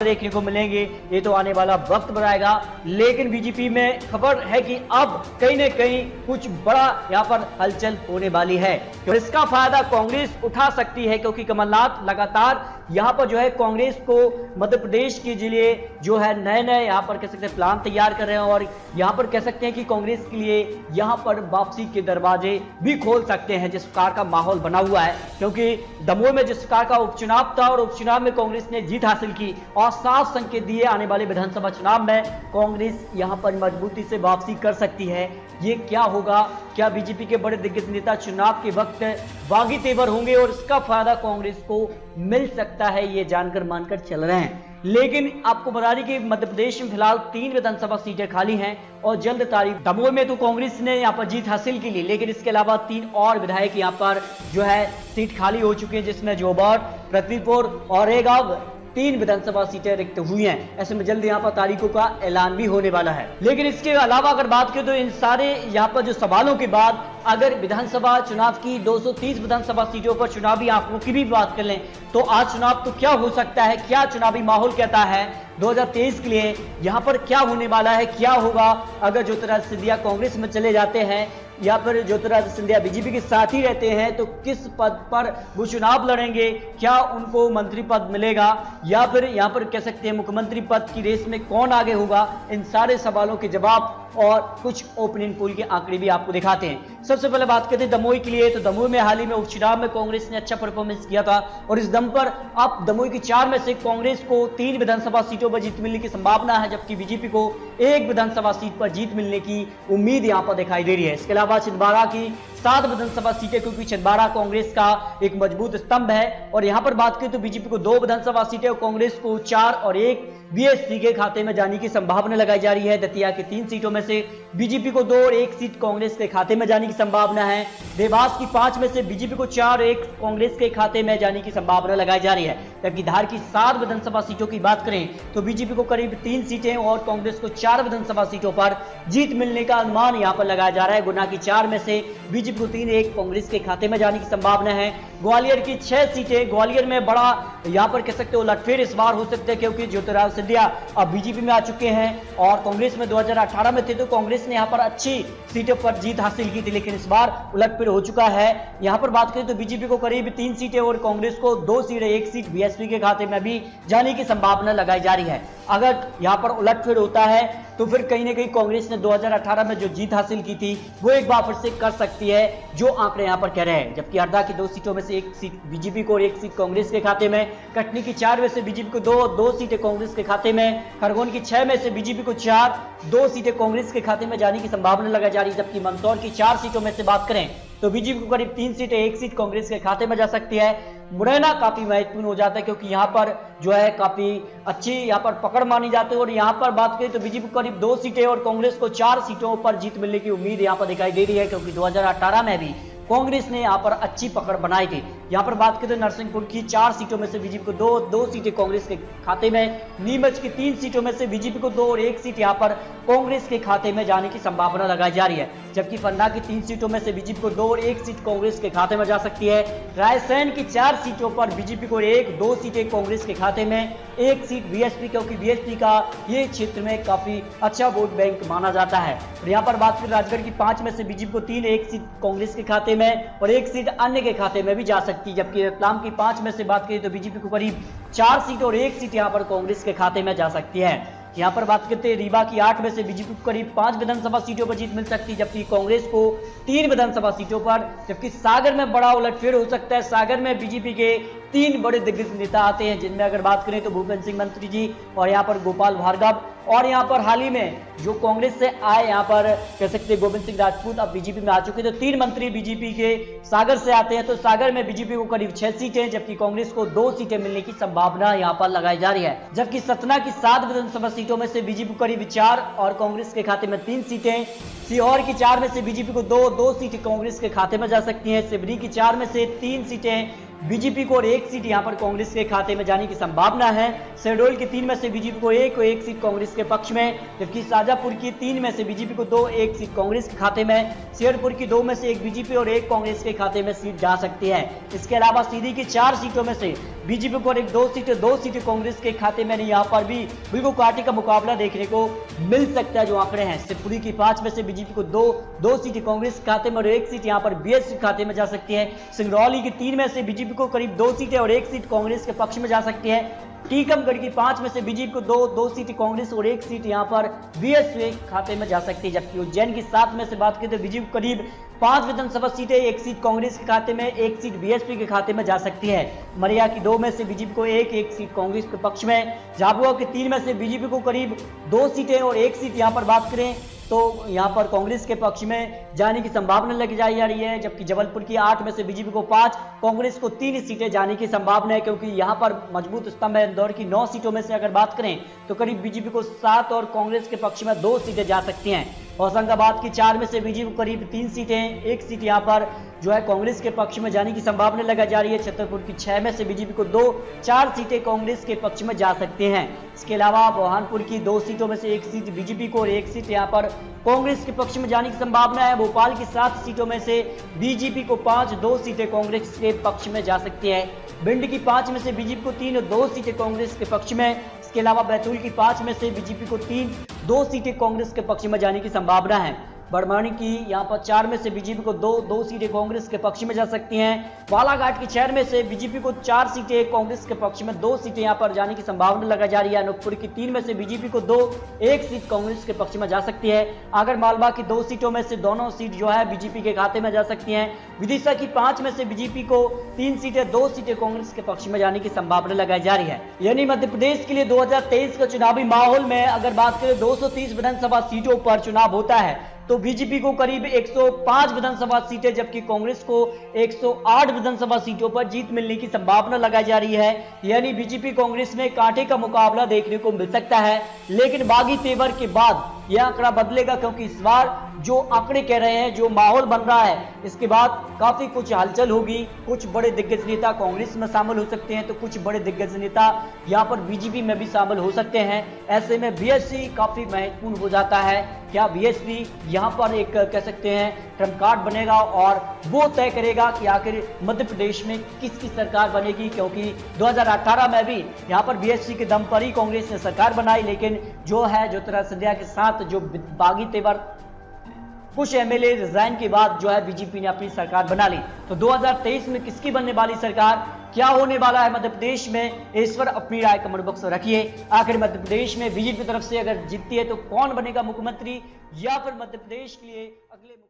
देखने को मिलेंगे ये तो आने वाला वक्त बताएगा। लेकिन बीजेपी में खबर है कि अब कहीं न कहीं कुछ बड़ा यहाँ पर हलचल होने वाली है, तो इसका फायदा कांग्रेस उठा सकती है, क्योंकि कमलनाथ लगातार यहाँ पर जो है कांग्रेस को मध्य प्रदेश के लिए जो है नए नए यहाँ पर कह सकते हैं प्लान तैयार कर रहे हैं, और यहाँ पर कह सकते हैं कि कांग्रेस के लिए यहाँ पर वापसी के दरवाजे भी खोल सकते हैं जिस प्रकार का माहौल बना हुआ है। क्योंकि दमोह में जिस प्रकार का उपचुनाव था और उपचुनाव में कांग्रेस ने जीत हासिल की और साफ संकेत दिए आने वाले विधानसभा चुनाव में कांग्रेस यहाँ पर मजबूती से वापसी कर सकती है। ये क्या होगा, क्या बीजेपी के बड़े दिग्गज नेता चुनाव के वक्त बागी तेवर होंगे और इसका फायदा कांग्रेस को मिल सकता है, ये जानकर मानकर चल रहे हैं। लेकिन आपको बता दें कि मध्य प्रदेश में फिलहाल 3 विधानसभा सीटें खाली हैं और जल्द तारीख। दमोह में तो कांग्रेस ने यहाँ पर जीत हासिल की ली, लेकिन इसके अलावा 3 और विधायक यहाँ पर जो है सीट खाली हो चुकी है, जिसमें जोबर, पृथ्वीपुर और रेगांव 3 विधानसभा सीटें रिक्त हुई हैं। ऐसे में जल्द यहाँ पर तारीखों का ऐलान भी होने वाला है। लेकिन इसके अलावा अगर बात करें तो इन सारे यहाँ पर जो सवालों के बाद अगर विधानसभा चुनाव की 230 विधानसभा सीटों पर चुनावी आंकड़ों की भी बात कर लें तो आज चुनाव तो क्या हो सकता है, क्या चुनावी माहौल कहता है 2023 के लिए, यहाँ पर क्या होने वाला है, क्या होगा अगर ज्योतिरादित्य सिंधिया कांग्रेस में चले जाते हैं या फिर ज्योतिरादित्य सिंधिया बीजेपी के साथ ही रहते हैं तो किस पद पर वो चुनाव लड़ेंगे, क्या उनको मंत्री पद मिलेगा या फिर यहाँ पर कह सकते हैं मुख्यमंत्री पद की रेस में कौन आगे होगा, इन सारे सवालों के जवाब और कुछ ओपिनियन पोल के आंकड़े भी आपको दिखाते हैं। सबसे पहले बात करते हैं दमोह के लिए, तो दमोह में हाल ही में उपचुनाव में कांग्रेस ने अच्छा परफॉर्मेंस किया था और इस दम पर अब दमोह की 4 में से कांग्रेस को 3 विधानसभा सीटों पर जीत मिलने की संभावना है, जबकि बीजेपी को 1 विधानसभा सीट पर जीत मिलने की उम्मीद यहां पर दिखाई दे रही है। इसके अलावा छिंदवाड़ा की 7 विधानसभा सीटें, क्योंकि छिंदवाड़ा कांग्रेस का एक मजबूत स्तंभ है, और यहां पर बात करें तो बीजेपी को 2 विधानसभा सीटें और कांग्रेस को 4 और 1 बीएसपी के खाते में जाने की संभावना लगाई जा रही है। दतिया की 3 सीटों में से बीजेपी को 2 और 1 सीट कांग्रेस के खाते में जाने की संभावना है। देवास की 5 में से बीजेपी को 4 और 1 कांग्रेस के खाते में जाने की संभावना लगाई जा रही है। जबकि धार की 7 विधानसभा सीटों की बात करें तो बीजेपी को करीब 3 सीटें और कांग्रेस को 4 विधानसभा सीटों पर जीत मिलने का अनुमान यहां पर लगाया जा रहा है। गुना की 4 में से बीजेपी को 3 1 कांग्रेस के खाते में जाने की संभावना है। ग्वालियर की 6 सीटें, ग्वालियर में बड़ा यहां पर कह सकते हो उलटफेर इस बार हो सकते हैं, क्योंकि ज्योतिरादित्य सिंधिया अब बीजेपी में आ चुके हैं और कांग्रेस में 2018 में थे तो कांग्रेस ने यहां पर अच्छी सीटों पर जीत हासिल की थी, लेकिन इस बार उलटफेर हो चुका है। यहां पर बात करें तो बीजेपी को करीब 3 सीटें और कांग्रेस को 2 सीटें, 1 सीट बीएसपी के खाते में भी जाने की संभावना लगाई जा रही है। अगर यहां पर उलटफेर होता है तो फिर कहीं ना कहीं कांग्रेस ने 2018 में जो जीत हासिल की थी वो एक बार फिर से कर सकती है, जो आंकड़े यहां पर कह रहे हैं। जबकि हरदा की 2 सीटों में से 1 सीट बीजेपी को और 1 सीट कांग्रेस के खाते में, कटनी की 4 में से बीजेपी को 2 सीटें कांग्रेस के खाते में, खरगोन की 6 में से बीजेपी को 4, 2 सीटें कांग्रेस के खाते में जाने की संभावना लगाई जा रही है। जबकि मंदसौर की 4 सीटों में से बात करें तो बीजेपी को करीब 3 सीटें, 1 सीट कांग्रेस के खाते में जा सकती है। मुरैना काफी महत्वपूर्ण हो जाता है, क्योंकि यहाँ पर जो है काफी अच्छी यहाँ पर पकड़ मानी जाती है, और यहाँ पर बात करें तो बीजेपी को करीब 2 सीटें और कांग्रेस को 4 सीटों पर जीत मिलने की उम्मीद यहाँ पर दिखाई दे रही है, क्योंकि 2018 में भी कांग्रेस ने यहाँ पर अच्छी पकड़ बनाई थी। यहाँ पर बात करें तो नरसिंहपुर की 4 सीटों में से बीजेपी को 2 सीटें कांग्रेस के खाते में, नीमच की 3 सीटों में से बीजेपी को 2 और 1 सीट यहाँ पर कांग्रेस के खाते में जाने की संभावना लगाई जा रही है। जबकि पन्ना की 3 सीटों में से बीजेपी को 2 और 1 सीट कांग्रेस के खाते में जा सकती है। रायसेन की 4 सीटों पर बीजेपी को 1-2 सीटें कांग्रेस के खाते में, 1 सीट बीएसपी, क्योंकि बीएसपी का ये क्षेत्र में काफी अच्छा वोट बैंक माना जाता है। और यहाँ पर बात करें राजगढ़ की 5 में से बीजेपी को 3, 1 सीट कांग्रेस के खाते में और 1 सीट अन्य के खाते में भी जा सकती है। जबकि रतलाम की 5 में से बात करें तो बीजेपी को करीब 4 सीट और 1 सीट यहाँ पर कांग्रेस के खाते में जा सकती है। यहाँ पर बात करते हैं रीवा की 8 में से बीजेपी को करीब 5 विधानसभा सीटों पर जीत मिल सकती है, जबकि कांग्रेस को 3 विधानसभा सीटों पर। जबकि सागर में बड़ा उलटफेर हो सकता है। सागर में बीजेपी के 3 बड़े दिग्गज नेता आते हैं, जिनमें अगर बात करें तो भूपेंद्र सिंह मंत्री जी और यहाँ पर गोपाल भार्गव, और यहाँ पर हाल ही में जो कांग्रेस से आए यहाँ पर कह सकते हैं गोविंद सिंह राजपूत अब बीजेपी में आ चुके हैं। तो 3 मंत्री बीजेपी के सागर से आते हैं, तो सागर में बीजेपी को करीब 6 सीटें, जबकि कांग्रेस को 2 सीटें मिलने की संभावना यहाँ पर लगाई जा रही है। जबकि सतना की 7 विधानसभा सीटों में से बीजेपी को करीब 4 और कांग्रेस के खाते में 3 सीटें, सीहोर की 4 में से बीजेपी को 2 सीटें कांग्रेस के खाते में जा सकती हैं। सिवनी की 4 में से 3 सीटें बीजेपी को और 1 सीट यहां पर कांग्रेस के खाते में जाने की संभावना है। शहडोल की 3 में से बीजेपी को 1 सीट कांग्रेस के पक्ष में, जबकि शाजापुर की 3 में से बीजेपी को 1 सीट कांग्रेस के खाते में, शेरपुर की 2 में से 1 बीजेपी और 1 कांग्रेस के खाते में सीट जा सकती है। इसके अलावा सीधी की 4 सीटों में से बीजेपी को एक 2 सीटें कांग्रेस के खाते में नहीं, यहाँ पर भी बिल्कुल कांटे का मुकाबला देखने को मिल सकता है। जो आंकड़े हैं, शिवपुरी की 5 में से बीजेपी को दो सीटें कांग्रेस खाते में और 1 सीट यहाँ पर बीएसपी खाते में जा सकती है। सिंगरौली की 3 में से बीजेपी को करीब 2 सीटें और 1 सीट कांग्रेस के पक्ष में जा सकती है। टीकमगढ़ की 5 में से बीजेपी को दो सीट कांग्रेस और 1 सीट यहां पर बीएसपी खाते में जा सकती है। जबकि उज्जैन की 7 में से बात करें तो बीजेपी को करीब 5 विधानसभा सीटें, 1 सीट कांग्रेस के खाते में, 1 सीट बीएसपी के खाते में जा सकती है। मरिया की 2 में से बीजेपी को एक सीट कांग्रेस के पक्ष में। झाबुआ की 3 में से बीजेपी को करीब 2 सीटें और 1 सीट यहां पर बात करें तो यहां पर कांग्रेस के पक्ष में जाने की संभावना लगी जा रही है। जबकि जबलपुर की 8 में से बीजेपी को 5, कांग्रेस को 3 सीटें जाने की संभावना है, क्योंकि यहां पर मजबूत स्तंभ है। इंदौर की 9 सीटों में से अगर बात करें तो करीब बीजेपी को 7 और कांग्रेस के पक्ष में 2 सीटें जा सकती हैं। होशंगाबाद की 4 में से बीजेपी को करीब 3 सीटें, 1 सीट यहां पर जो है कांग्रेस के पक्ष में जाने की संभावना लगाई जा रही है। छतरपुर की 6 में से बीजेपी को 4 सीटें कांग्रेस के पक्ष में जा सकते हैं। इसके अलावा बुरहानपुर की 2 सीटों में से 1 सीट बीजेपी को और 1 सीट यहां पर कांग्रेस के पक्ष में जाने की संभावना है। भोपाल की 7 सीटों में से बीजेपी को 5, 2 सीटें कांग्रेस के पक्ष में जा सकती है। भिंड की 5 में से बीजेपी को 3 और 2 सीटें कांग्रेस के पक्ष में। इसके अलावा बैतूल की 5 में से बीजेपी को 3, 2 सीटें कांग्रेस के पक्ष में जाने की संभावना है। बड़वानी की यहां पर 4 में से बीजेपी को 2 सीटें कांग्रेस के पक्ष में जा सकती हैं। बालाघाट की 6 में से बीजेपी को 4 सीटें, कांग्रेस के पक्ष में 2 सीटें यहां पर जाने की संभावना लगाई जा रही है। अनूपपुर की 3 में से बीजेपी को 1 सीट कांग्रेस के पक्ष में जा सकती है। आगर मालवा की 2 सीटों में से दोनों सीट जो है बीजेपी के खाते में जा सकती हैं। विदिशा की 5 में से बीजेपी को 3 सीटें, 2 सीटें कांग्रेस के पक्ष में जाने की संभावना लगाई जा रही है। यानी मध्य प्रदेश के लिए 2023 का चुनावी माहौल में अगर बात करें 230 विधानसभा सीटों पर चुनाव होता है तो बीजेपी को करीब 105 विधानसभा सीटें, जबकि कांग्रेस को 108 विधानसभा सीटों पर जीत मिलने की संभावना लगाई जा रही है। यानी बीजेपी कांग्रेस में कांटे का मुकाबला देखने को मिल सकता है। लेकिन बागी तेवर के बाद यह आंकड़ा बदलेगा, क्योंकि इस बार जो आंकड़े कह रहे हैं, जो माहौल बन रहा है, इसके बाद काफी कुछ हलचल होगी। कुछ बड़े दिग्गज नेता कांग्रेस में शामिल हो सकते हैं तो कुछ बड़े दिग्गज नेता यहां पर बीजेपी में भी शामिल हो सकते हैं। ऐसे में बीएसपी काफी महत्वपूर्ण हो जाता है। क्या बीएसपी यहां पर एक कह सकते हैं ट्रम्प कार्ड बनेगा और वो तय करेगा कि आखिर मध्य प्रदेश में किसकी सरकार बनेगी, क्योंकि 2018 में भी यहां पर बीएसपी के दम पर ही कांग्रेस ने सरकार बनाई। लेकिन जो है ज्योतिरादित्य सिंधिया के साथ जो बागी तेवर, कुछ एमएलए रिजाइन के बाद जो है बीजेपी ने अपनी सरकार बना ली। तो 2023 में किसकी बनने वाली सरकार, क्या होने वाला है मध्य प्रदेश में, इस पर अपनी राय कमेंट बॉक्स में रखिए। आखिर मध्य प्रदेश में बीजेपी की तरफ से अगर जीतती है तो कौन बनेगा मुख्यमंत्री, या फिर मध्य प्रदेश के लिए अगले